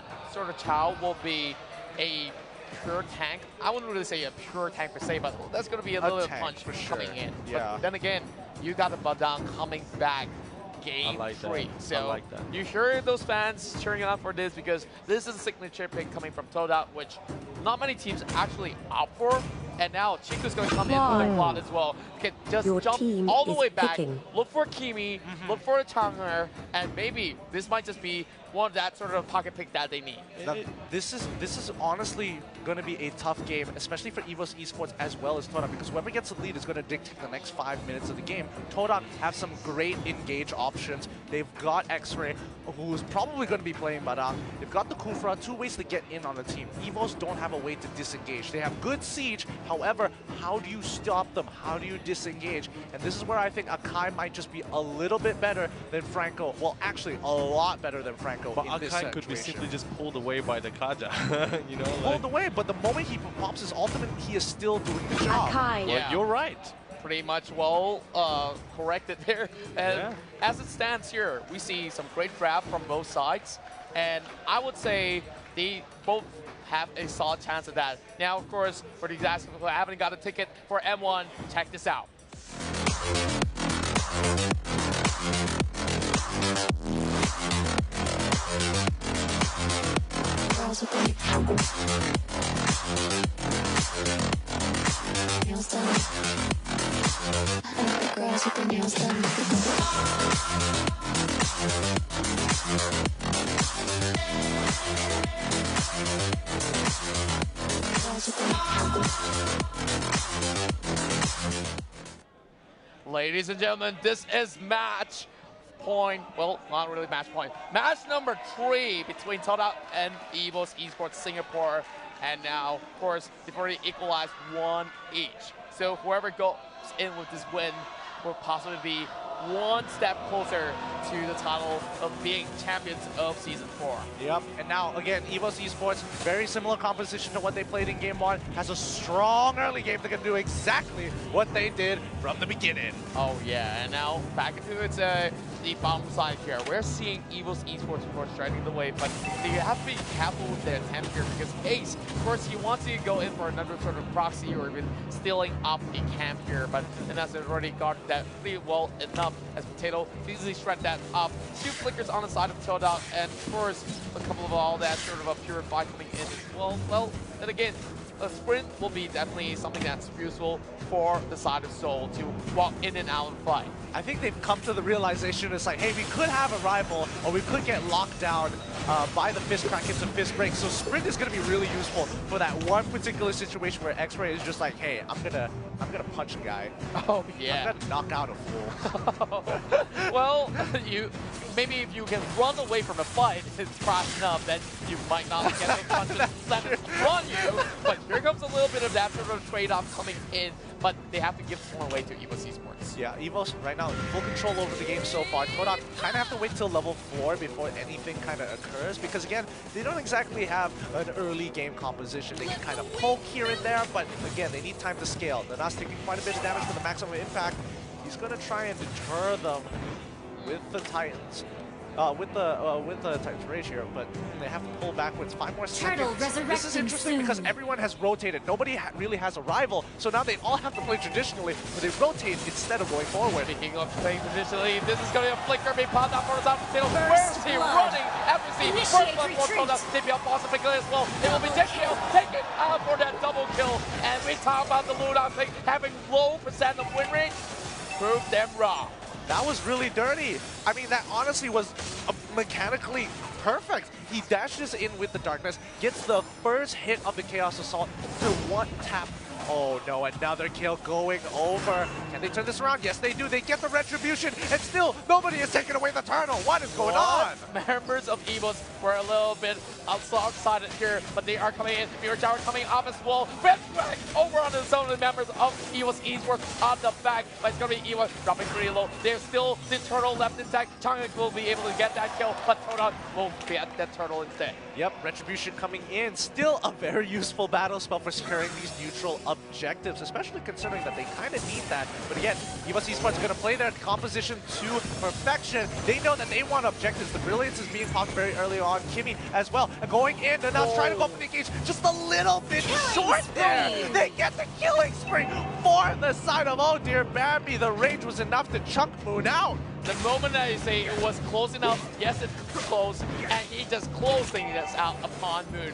that sort of Chow will be a pure tank. I wouldn't really say a pure tank per se, but that's going to be a little bit of punch coming in. Yeah. But then again, you got the Badang coming back game like 3. that. So I like that. you hear those fans cheering out for this because this is a signature pick coming from Todak, which not many teams actually opt for. And now Chico's going to come in with a plot as well. Okay, just jump all the way back, look for Kimi, look for a Changer, and maybe this might just be one of that sort of pocket pick that they need. Now, this is honestly going to be a tough game, especially for EVOS Esports as well as Todak, because whoever gets the lead is going to dictate the next 5 minutes of the game. Todak have some great engage options. They've got X-Ray, who's probably going to be playing Badang. They've got the Kufra, 2 ways to get in on the team. EVOS don't have a way to disengage. They have good siege, however, how do you stop them? How do you disengage? And this is where I think Akai might just be a little bit better than Franco. Well, actually, a lot better than Franco. But in this Akai could be simply just pulled away by the Kaja. You know, pulled away, but the moment he pops his ultimate, he is still doing the job. Yeah. Well, you're right. Pretty much well corrected there. And as it stands here, we see some great grab from both sides. And I would say they both have a solid chance of that. Now, of course, for the guys who haven't got a ticket for M1, check this out. Girls with their nails done. I like the girls with their nails done. Girls with their Ladies and gentlemen, this is match point. Well, not really match point. Match number 3 between Todak and EVOS Esports Singapore. And now, of course, they've already equalized 1 each. So whoever goes in with this win will possibly be 1 step closer to the title of being champions of Season 4. Yep, and now, again, EVOS Esports, very similar composition to what they played in Game 1, has a strong early game that can do exactly what they did from the beginning. Oh yeah, and now back into its the bottom side here. We're seeing EVOS Esports, of course, driving the way, but they have to be careful with their attempt here because Ace, of course, he wants to go in for another sort of proxy or even stealing up a camp here, but Vanessa already got that pretty well enough as Potato easily shred that up. 2 flickers on the side of Todak, and of course, a couple of all that sort of a purify coming in as well. Well, and again, a sprint will be definitely something that's useful for the side of Seoul to walk in and out of the fight. I think they've come to the realization it's like, hey, we could have a rival, or we could get locked down by the fist crack into fist break. So sprint is going to be really useful for that one particular situation where X-Ray is just like, hey, I'm gonna punch a guy. Oh yeah. I'm gonna knock out a fool. Well, maybe if you can run away from a fight, it's fast enough, then you might not get those punches landed on you. But here comes a little bit of that sort of trade-off coming in. But they have to give more away to EVOS Esports. Yeah, EVOS right now full control over the game so far. Todak kind of have to wait till level 4 before anything kind of occurs because again, they don't exactly have an early game composition. They can kind of poke here and there, but again, they need time to scale. They're not taking quite a bit of damage for the maximum impact. He's going to try and deter them with the Titans. With the Titans Rage here, but they have to pull backwards 5 more seconds. This is interesting because everyone has rotated. Nobody really has a rival, so now they all have to play traditionally, but they rotate instead of going forward. Speaking of playing traditionally, this is going to be a flicker being popped out for his Potato. Where is he running? FBC, first blood for Todak, TPL possibly as well. It will be taken out for that double kill, and we talk about the Ludon thing having low percent of win rate. Prove them wrong. That was really dirty. I mean, that honestly was mechanically perfect. He dashes in with the darkness, gets the first hit of the Chaos Assault to 1 tap. Oh no, another kill going over. Can they turn this around? Yes, they do. They get the retribution, and still nobody is taking away the turtle. What is going on? Members of EVOS were a little bit outside here, but they are coming in. Mirror Tower coming off as well. Red flag over on the zone of the members of EVOS Esports on the back, but it's going to be EVOS dropping pretty low. There's still the turtle left intact. Chang'e will be able to get that kill, but Todak will get that turtle instead. Yep, retribution coming in. Still a very useful battle spell for securing these neutral objectives. objectives, especially considering that they kind of need that. But again, EVOS Esports are going to play their composition to perfection. They know that they want objectives. The Brilliance is being popped very early on. Kimmy as well, going in, and now trying to go for the engage just a little bit short there. They get the killing spree for the side of, oh dear, Bambi. The range was enough to chunk Moon out. The moment that you say it was close enough, yes, it's close, and he just closing this out upon Moon.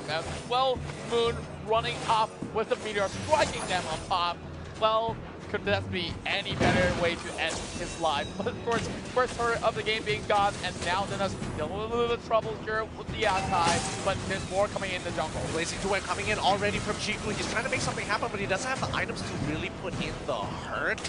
Well, Moon running off with the meteor, striking them on top. Well, could that be any better way to end his life? But of course, first turret of the game being gone, and now Nina's still a little bit of trouble here with the outside, but there's more coming in the jungle. Blazing Duet coming in already from Chiku. He's trying to make something happen, but he doesn't have the items to really put in the hurt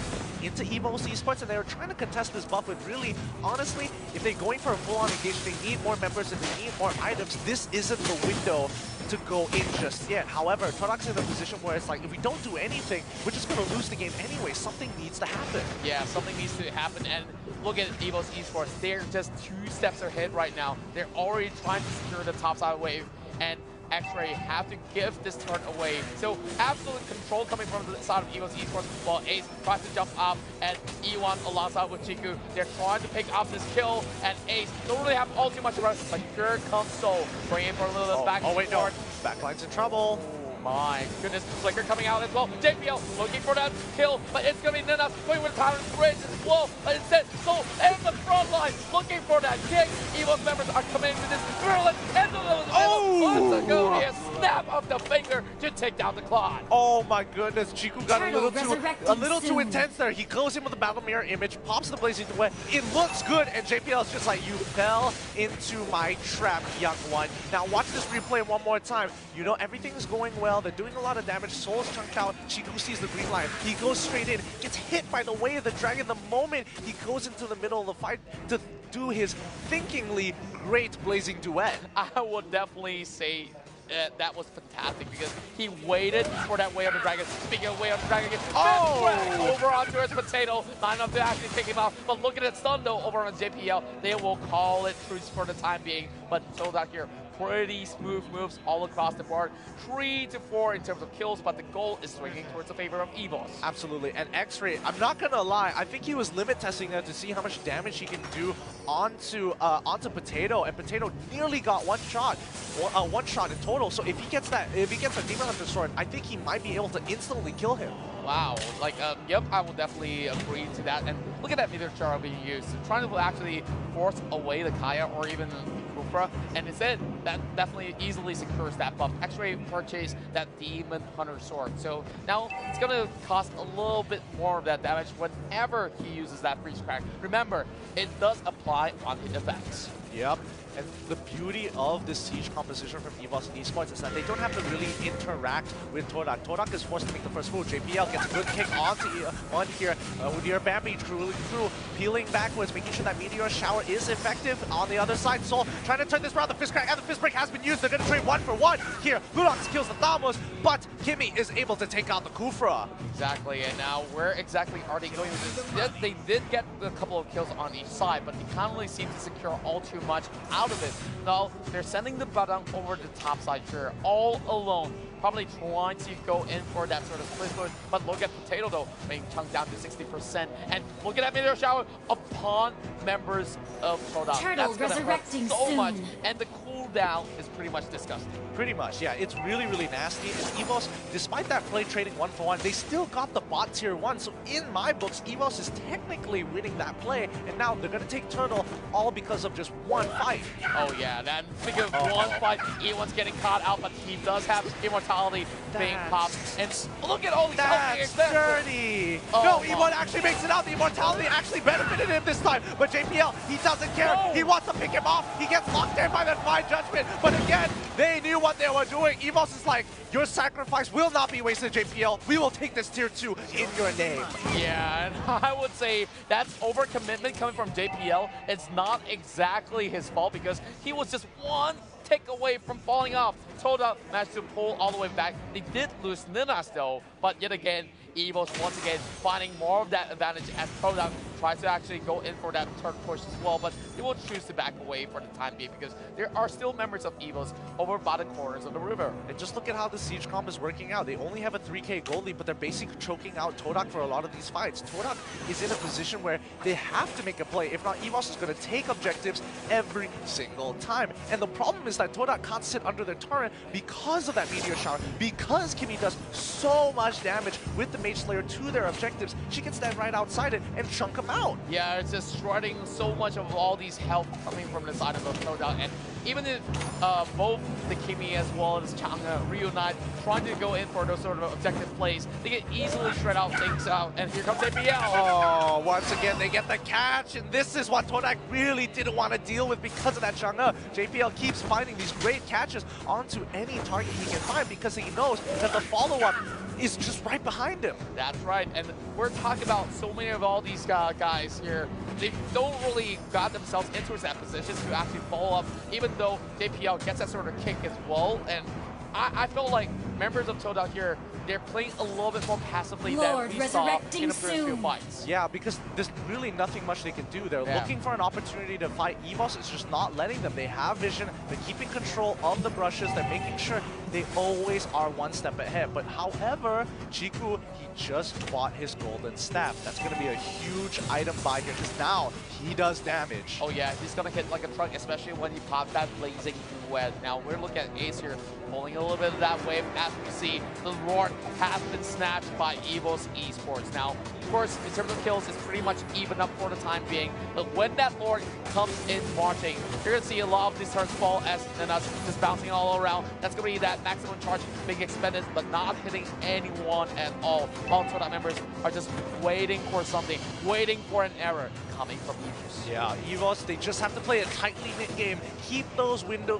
into EVOS Esports, and they were trying to contest this buff with really, honestly, if they're going for a full-on engagement, they need more members and they need more items. This isn't the window to go in just yet. However, Todak's in a position where it's like, if we don't do anything, we're just going to lose the game anyway. Something needs to happen. Yeah, something needs to happen, and look at EVOS Esports. They're just 2 steps ahead right now. They're already trying to secure the top side wave, and X-Ray have to give this turn away. So absolute control coming from the side of EVOS Esports, while Ace tries to jump up, and E1 alongside with Chiku. They're trying to pick up this kill, and Ace don't really have all too much around, but here comes Soul, bringing for a little bit back and forth. No. Backline's in trouble. My goodness, Flicker coming out as well. JPL looking for that kill, but it's going to be Nina going with Pattern Bridge as well. But instead, Soul in the front line looking for that kick. EVOS members are coming to this virulent end of the once ago, a snap of the finger to take down the Claude. Oh my goodness, Chiku got a little too intense there. He goes in with the Battle Mirror image, pops the Blazing Duet. It looks good, and JPL is just like, you fell into my trap, young one. Now watch this replay one more time. You know, everything's going well. They're doing a lot of damage. Soul's chunked out. Chiku sees the green line. He goes straight in, gets hit by the Way of the Dragon the moment he goes into the middle of the fight to do his thinkingly great Blazing Duet. I would definitely say that was fantastic because he waited for that Way of the Dragon. Speaking of Way of the Dragon, over onto his potato, not enough to actually pick him off. But look at that stun though over on JPL. They will call it truce for the time being. But Todak here, pretty smooth moves all across the board. 3 to 4 in terms of kills, but the goal is swinging towards the favor of EVOS. Absolutely, and X-Ray, I'm not gonna lie, I think he was limit testing there to see how much damage he can do onto Potato, and Potato nearly got one shot in total. So if he gets a Demon Hunter sword, I think he might be able to instantly kill him. Wow, like, yep, I will definitely agree to that. And look at that meteor char being used, trying to actually force away the Kaya or even Kufra, and instead, that definitely easily secures that buff. X-Ray purchased that Demon Hunter sword, so now it's gonna cost a little bit more of that damage whenever he uses that freeze crack. Remember, it does apply on hit effects. Yep. And the beauty of this siege composition from EVOS Esports is that they don't have to really interact with Todak. Todak is forced to make the first move. JPL gets a good kick onto one here. With your Bambi through, peeling backwards, making sure that Meteor Shower is effective. On the other side, Soul trying to turn this around. The fist crack and the fist break has been used. They're going to trade 1 for 1 here. Ludox kills the Thamos, but Kimmy is able to take out the Kufra. Exactly, and now where exactly are they going with this? They did get a couple of kills on each side, but they can't really seem to secure all too much out of it. No, they're sending the Badang over the top side here, all alone. Probably trying to go in for that sort of split push, but look at Potato though, being chunked down to 60%. And look at that Meteor Shower upon members of Todak. That's gonna hurt so much, and the cooldown is pretty much disgusting. Pretty much, yeah. It's really, really nasty. And EVOS, despite that play trading 1 for 1, they still got the bot tier 1. So in my books, EVOS is technically winning that play, and now they're gonna take Turtle all because of just one fight. Oh yeah, then speaking of one fight, E1's getting caught out, but he does have immortality being popped. And look at all these That's dirty! No, E1 actually makes it out. The immortality actually benefited him this time, but JPL, he doesn't care. No. He wants to pick him off. He gets locked in by that fine judgment, but again, they knew what they were doing. EVOS is like, your sacrifice will not be wasted, JPL. We will take this tier 2 in your name. Yeah, and I would say that's overcommitment coming from JPL. It's not exactly his fault because he was just one tick away from falling off. Todak managed to pull all the way back. They did lose Ninas though, but yet again, EVOS once again finding more of that advantage as Todak tries to actually go in for that turn push as well, but they will choose to back away for the time being because there are still members of EVOS over by the corners of the river. And just look at how the siege comp is working out. They only have a 3k gold lead, but they're basically choking out Todak for a lot of these fights. Todak is in a position where they have to make a play. If not, EVOS is going to take objectives every single time. And the problem is that Todak can't sit under their turret because of that meteor shower, because Kimmy does so much damage with the Mage Slayer to their objectives. She can stand right outside it and chunk them out. Yeah, it's just shredding so much of all these health coming from the side of the Todak. And even if both the Kimmy as well as Chang'e reunite, trying to go in for those sort of objective plays, they can easily shred out things out. And here comes MPL. Oh, once again, they get the catch. And this is what Todak really didn't want to deal with because of that Chang'e. JPL keeps finding these great catches onto any target he can find because he knows that the follow-up is just right behind him. That's right, and we're talking about so many of all these guys here. They don't really got themselves into that position to actually follow up, even though JPL gets that sort of kick as well. And I feel like members of Todak here, they're playing a little bit more passively than we saw in the first few fights. Yeah, because there's really nothing much they can do. They're looking for an opportunity to fight EVOS. It's just not letting them. They have vision. They're keeping control of the brushes. They're making sure they always are one step ahead. But however, Chiku, he just bought his golden staff. That's going to be a huge item buy here because now he does damage. Oh yeah, he's going to hit like a truck, especially when he pops that blazing web. Now we're looking at Ace here, pulling a little bit of that wave. As we see, the Lord has been snatched by EVOS Esports. Now, of course, in terms of kills, it's pretty much even up for the time being. But when that Lord comes in marching, you're going to see a lot of these turns fall as Nanas just bouncing all around. That's going to be that maximum charge being expended, but not hitting anyone at all. All Todak members are just waiting for something, waiting for an error coming from EVOS. Yeah, EVOS, they just have to play a tightly knit game. Keep those window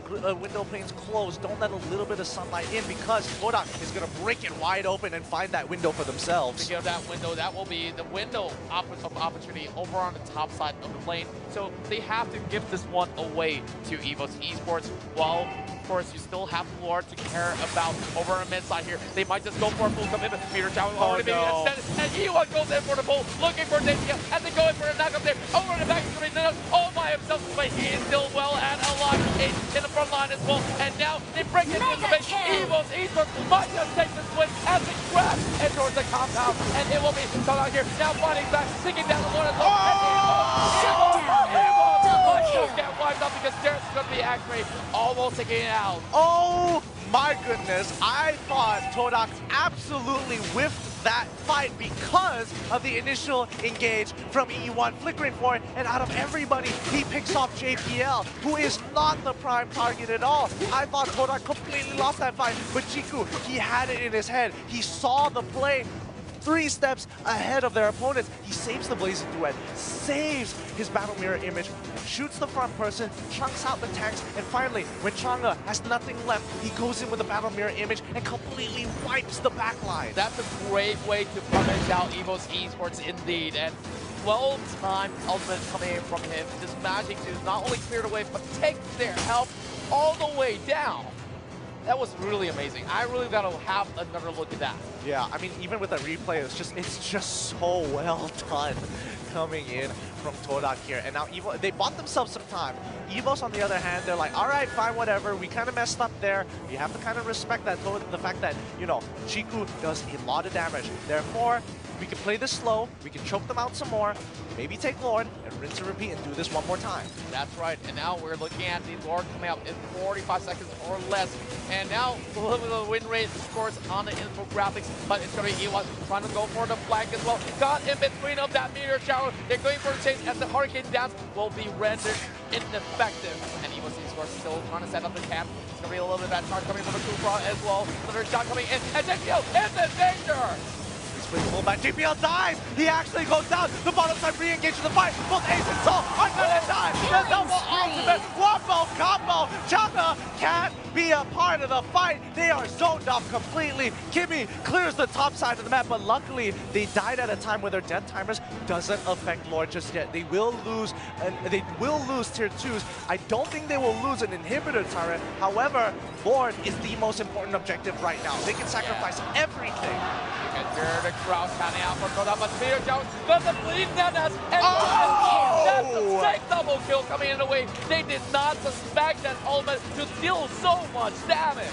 panes closed. Don't let a little bit of sunlight in because Todak is going to break it wide open and find that window for themselves. Speaking of that window, that will be the window of opportunity over on the top side of the lane. So they have to give this one away to EVOS Esports. While, of course, you still have Lord to care about over on the mid side here. They might just go for a full commitment. Meter Chow already being extended. And E1 goes in for the pull, looking for JPL as they go in for a knock up there. Over in the back, he's going to be all by himself, but he is still well and alive. In the front line as well. And now they break into the base. EVOS Esports might just take this win as they grab and towards the compound. And it will be Todak here now fighting back, taking down the Lord as well. EVOS just get wiped up because Derek's going to be actually almost taking it out. Oh my goodness, I thought Todak absolutely whiffed that fight because of the initial engage from E1 flickering for it, and out of everybody, he picks off JPL, who is not the prime target at all. I thought Todak completely lost that fight, but Chiku, he had it in his head. He saw the play 3 steps ahead of their opponents. He saves the Blazing Duet, saves his Battle Mirror image, shoots the front person, chunks out the tanks, and finally, when Chang'e has nothing left, he goes in with the Battle Mirror image and completely wipes the backline. That's a great way to punish out EVOS Esports indeed. And well-timed ultimate coming in from him, just managing to not only clear the way, but take their health all the way down. That was really amazing. I really got to have another look at that. Yeah, I mean, even with the replay, it's just so well done coming in from Todak here. And now EVOS, they bought themselves some time. EVOS, on the other hand, they're like, all right, fine, whatever. We kind of messed up there. You have to kind of respect that, the fact that, you know, Chiku does a lot of damage. Therefore, we can play this slow, we can choke them out some more, maybe take Lord, and rinse and repeat and do this one more time. That's right, and now we're looking at the Lord coming out in 45 seconds or less. And now, a little bit of the win rate, of course, on the infographics, but it's going to be E1 trying to go for the flank as well. Got in between of that meteor shower. They're going for a chase as the Hurricane Dance will be rendered ineffective. And EVOS Esports still trying to set up the camp. It's going to be a little bit of that charge coming from the Kufra as well. Another shot coming in, and JPL is in danger! Pull back, JPL dies! He actually goes down! The bottom side re-engages the fight! Both Ace and Soul are gonna die! The double ultimate wombo combo! Chang'e can't be a part of the fight! They are zoned off completely! Kimmy clears the top side of the map, but luckily they died at a time where their death timers doesn't affect Lord just yet. They will lose, tier 2s. I don't think they will lose an inhibitor turret. However, Lord is the most important objective right now. They can sacrifice everything. And here the crowd counting out for Todak, but Peter Jones doesn't believe Nanas. And that's a sick double kill coming in the way. They did not suspect that ultimate to deal so much damage.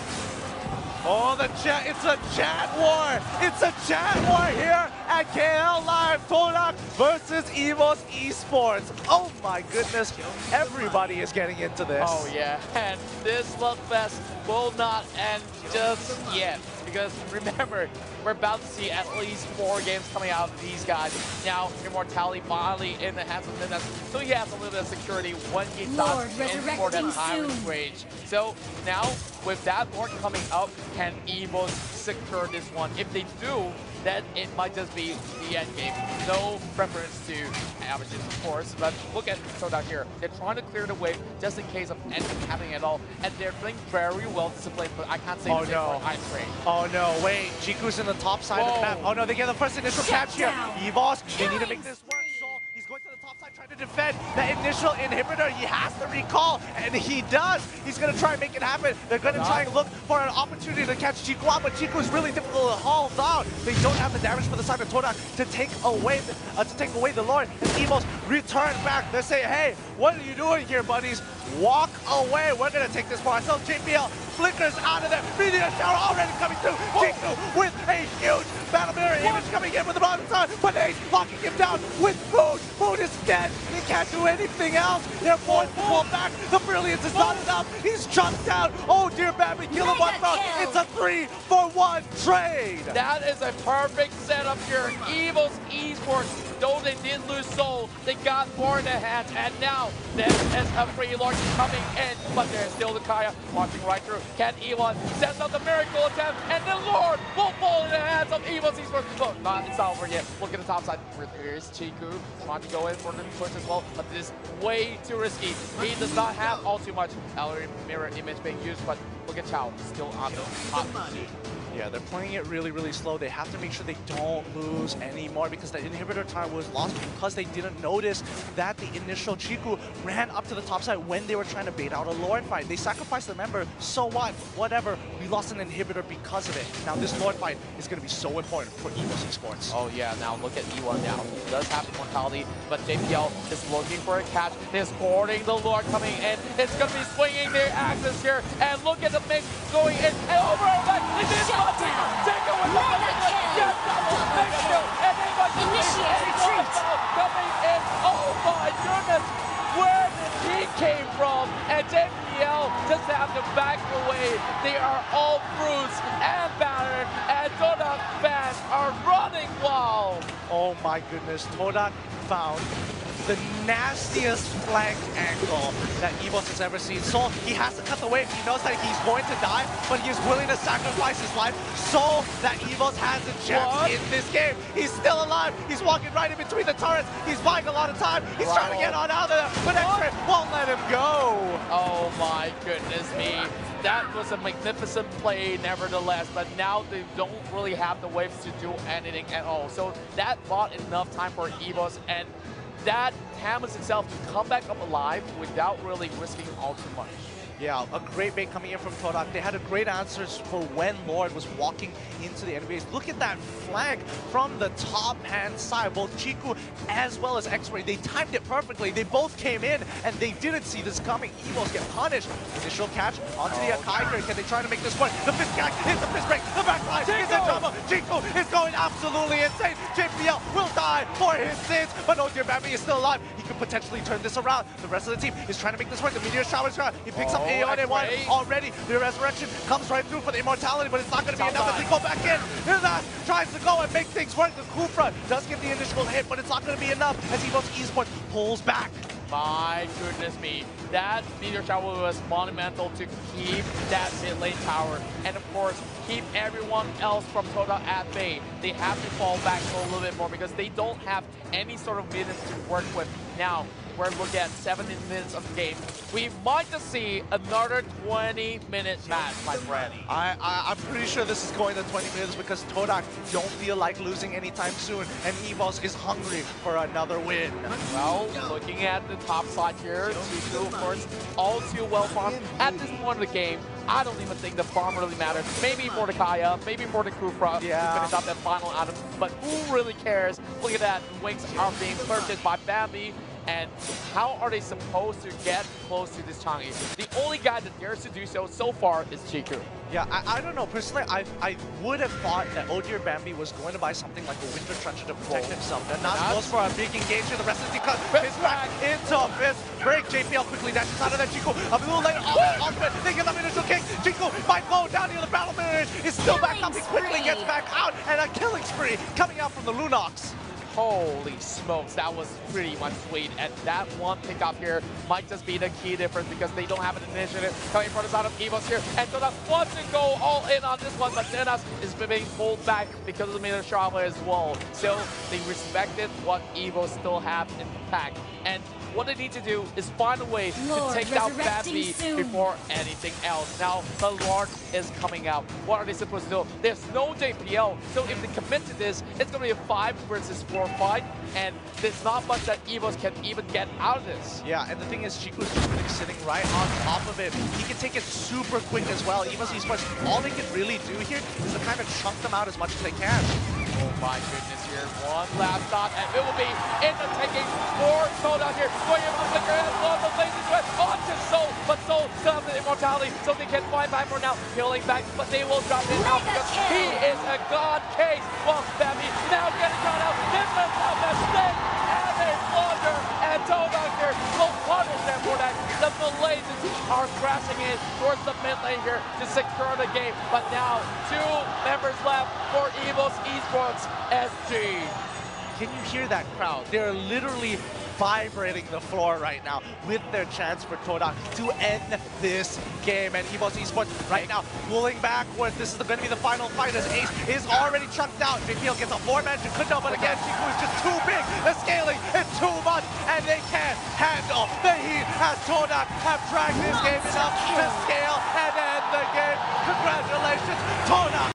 Oh, it's a chat war! It's a chat war here at KL Live, Todak versus EVOS Esports. Oh my goodness, everybody is getting into this. Oh yeah, and this slugfest will not end just yet. Because remember, we're about to see at least 4 games coming out of these guys. Now, Immortality finally in the hands of Minas, so he has a little bit of security when he stops in for that Tyrant's Rage. So now, with that Lord coming up, can EVOS secure this one? If they do, then it might just be the end game. No reference to averages, of course, but look at Todak here. They're trying to clear the way just in case of anything happening at all, and they're playing very well disciplined, but I can't say the same for Ice Rain. Oh no, wait, Jiku's in the top side of the map. Oh no, they get the first initial catch here. EVOS, they need to make this work. So he's going to the top side trying to defend that initial inhibitor. He has to recall, and he does. He's going to try and make it happen. They're going to try and look for an opportunity to catch Jiku out, but Jiku is really difficult to haul down. They don't have the damage for the side of Todak to take away the Lord. And EVOS return back. They say, hey, what are you doing here, buddies? Walk away. We're going to take this for ourselves. JPL flickers out of there. Meteor shower already coming through. Jiku with a huge battle mirror image coming in with the bottom side, but Ace locking him down with Food. Food is dead. They can't do anything else. They're forced to pull back. The brilliance is not enough. He's chunked out. Oh dear, Babby, kill him one round. It's a 3-for-1 trade. That is a perfect setup here. EVOS Esports, though they did lose Soul, they got more in their hands, and now there is a free Lord coming in, but there's still the Kaya watching right through. Can Elon send out the miracle attempt, and the Lord will fall in the hands of EVOS Esports. Look, it's not over yet. Look at the top side. Here's Chiku trying to go in for the push as well, but this is way too risky. He does not have all too much mirror image being used, but look at Chow, still on the hot seat. Yeah, they're playing it really, really slow. They have to make sure they don't lose anymore because the inhibitor time was lost because they didn't notice that the initial Chiku ran up to the top side when they were trying to bait out a Lord fight. They sacrificed the member, so what? Whatever. We lost an inhibitor because of it. Now this Lord fight is going to be so important for EVOS Esports. Oh yeah, now look at E1 now. He does have immortality, but JPL is looking for a catch. They're sporting the Lord coming in. It's going to be swinging their axis here, and look at the mix going in and over and back. Take it with the yes, mega kill, and they must initiate retreat coming in. Oh my goodness, where did he came from? And JPL just have to back away. They are all bruised and battered, and Todak fans are running wild. Oh my goodness, Todak found the nastiest flank angle that EVOS has ever seen. So he has to cut the weight. He knows that he's going to die, but he is willing to sacrifice his life so that EVOS has a chance in this game. He's still alive. He's walking right in between the turrets. He's buying a lot of time. He's trying to get on out of there, but X-Ray won't let him go. Oh my goodness me. That was a magnificent play nevertheless, but now they don't really have the waves to do anything at all. So that bought enough time for EVOS, and that hammers itself to come back up alive without really risking all too much. Yeah, a great bait coming in from Todak. They had a great answers for when Lord was walking into the enemy base. Look at that flank from the top-hand side. Both Chiku as well as X-Ray, they timed it perfectly. They both came in, and they didn't see this coming. EVOS get punished. Initial catch onto the Akai here. Can they try to make this work? The fist gag hits the fist break. The backline is in trouble. Chiku is going absolutely insane. JPL will die for his sins, but oh dear, Babby is still alive. He could potentially turn this around. The rest of the team is trying to make this work. The meteor shower is gone. He picks up A on one already. The resurrection comes right through for the immortality, but it's not going to be enough as they go back in. Minas tries to go and make things work. The Kufra does get the initial hit, but it's not going to be enough as EVOS Esports pulls back. My goodness me. That meteor shower was monumental to keep that mid lane tower, and of course, keep everyone else from Todak at bay. They have to fall back a little bit more because they don't have any sort of minutes to work with. Now, we're looking at 17 minutes of the game. We might just see another 20-minute match, my friend. I'm pretty sure this is going to 20 minutes because Todak don't feel like losing anytime soon, and EVOS is hungry for another win. Well, looking at the top side here, Chiku, of course, all too well farmed. At this point of the game, I don't even think the farm really matters. Maybe Mordecai, maybe Mordecai to finish off that final item, but who really cares? Look at that, wings are being purchased by Bambi, and how are they supposed to get close to this Changi? The only guy that dares to do so far is Chiku. Yeah, I don't know. Personally, I would have thought that Odir Bambi was going to buy something like a Winter Trencher to protect himself. Then not goes for a big engagement. The rest of the team is back into a fist break. JPL quickly dashes out of that. Chico a little later ultimate. They get the initial kick. Chico might go down near the battle mirror. Is still back up. He quickly gets back out, and a killing spree coming out from the Lunox. Holy smokes, that was pretty much sweet. And that one pickup here might just be the key difference because they don't have an initiative coming from the side of EVOS here. And Todak wants to go all in on this one, but Denas is being pulled back because of the Miller Sharma as well. So they respected what EVOS still have in the pack. And what they need to do is find a way to take down Bambi before anything else. Now, the Lord is coming out. What are they supposed to do? There's no JPL, so if they commit to this, it's going to be a 5 versus 4 fight, and there's not much that EVOS can even get out of this. Yeah, and the thing is, Chiku's just really sitting right on top of it. He can take it super quick as well. EVOS Esports, all they can really do here is to kind of chunk them out as much as they can. Oh my goodness here, one last shot, and it will be in the taking for Todak here. Going in the flicker and blow the blazing sweat onto Soul, but Soul still has the immortality, so they can fight back for now, healing back, but they will drop him out because he is a god case. Well, Bambi now getting caught out, Midland out that snake, and a blunder, and Todak here will punish them for that. The Malaysians are crashing in towards the mid lane here to secure the game, but now 2 members left for EVOS Esports SG. Can you hear that crowd? They're literally vibrating the floor right now with their chance for Todak to end this game. And EVOS Esports right now pulling backwards. This is going to be the final fight as Ace is already chucked out. JPL gets a 4-man to Kundo, but again, Chiku is just too big. The scaling is too much, and they can't handle the heat as Todak have dragged this game enough to scale and end the game. Congratulations, Todak!